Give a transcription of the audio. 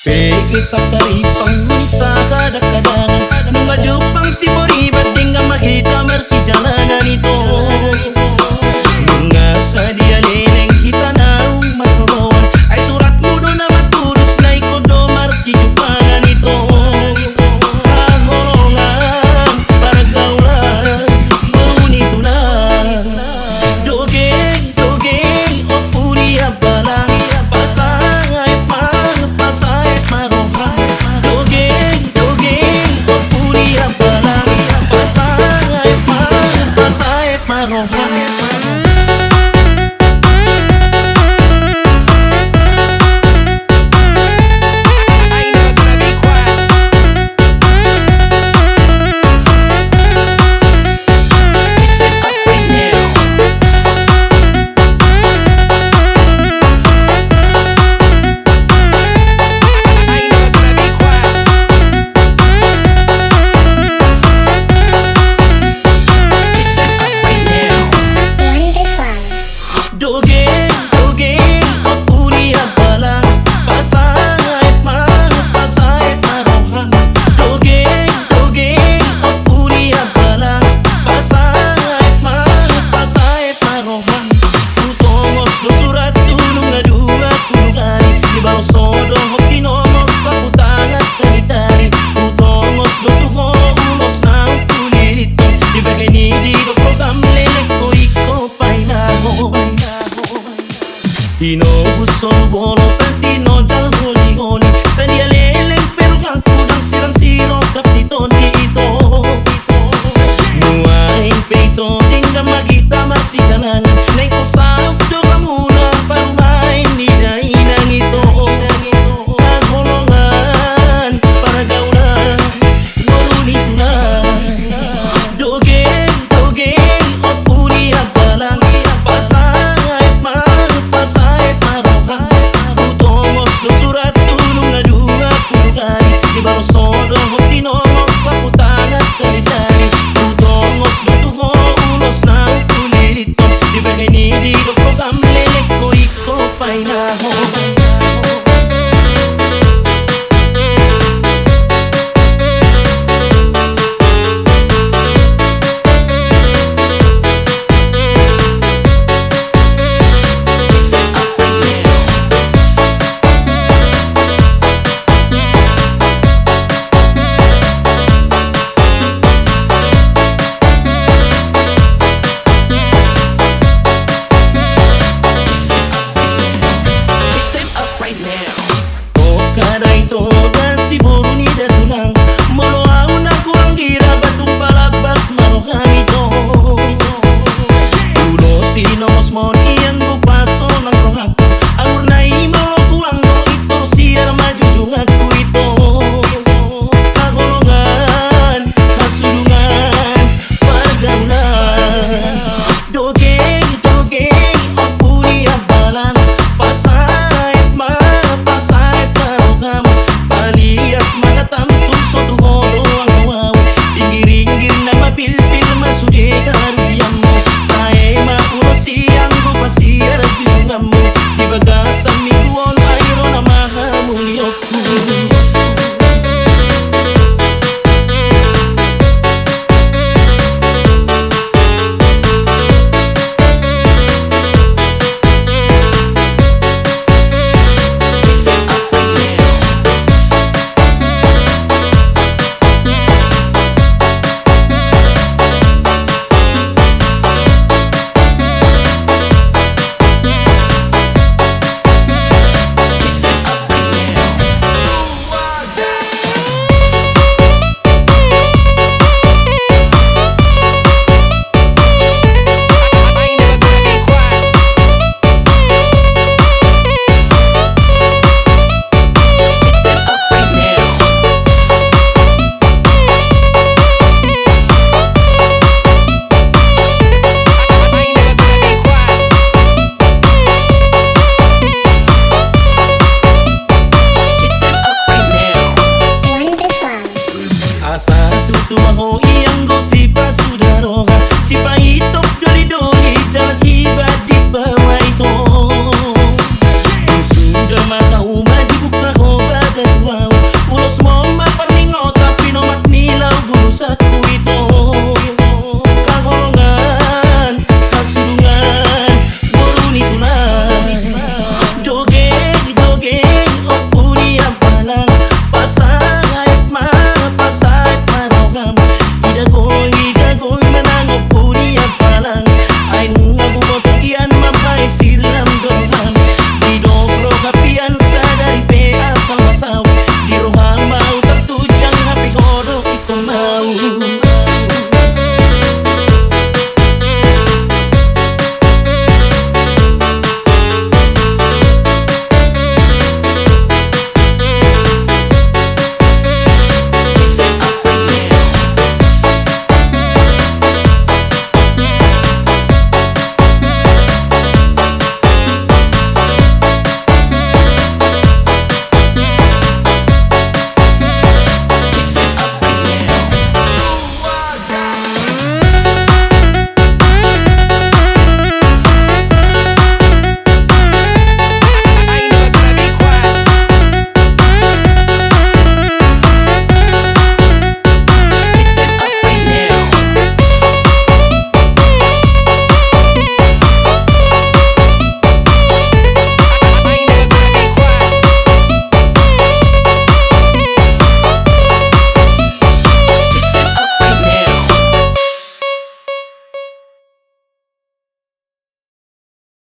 Pegi sa karipang sa kadang-kadang Maju pang si Bori Bating nga makita marsi jalanan ito Nga sa dia leleng kita naung matulungan Ay surat mo do na matulus na ikodo marsi jupangan ito Kagolongan para gaulan Maunito na Dogeng, dogeng, o puri abalang Pasay, pasay, maroka Dogeng, dogeng, o puri abalang Pasay, pasay, maroka Dogeng, dogeng, o puri abalang Pasay, pasay, maroka Dogeng, dogeng, o puri abalang Pasay, pasay, maroka Tutongos do surat tulong na dua tulungan Di ba sodong o tinomos sa putang at talitari Tutongos do tuho ulos ng tulilito Di ba kanidi do program lelek ko iko pa'y nahoy Inubuso bono santino dal holi-holi Sa dia leleng pero kang kudang sirang-siro kapiton di ito Muaing peito hingga makita marsi jalan Na ito sa ukdo kamuna parumahin ni dainang ito Kagolongan para gaulan Norunito na Dogeng, dogeng, o puri abalang Pasay, pasay, maroka Tutongos do surat tulong na dua pulukan Di ba sodong o tinomos sa putang at talitari Tutongos do tuho ulos ng tulilito Di ba kanidi do program lelek ko iko pa'y nahoy right now.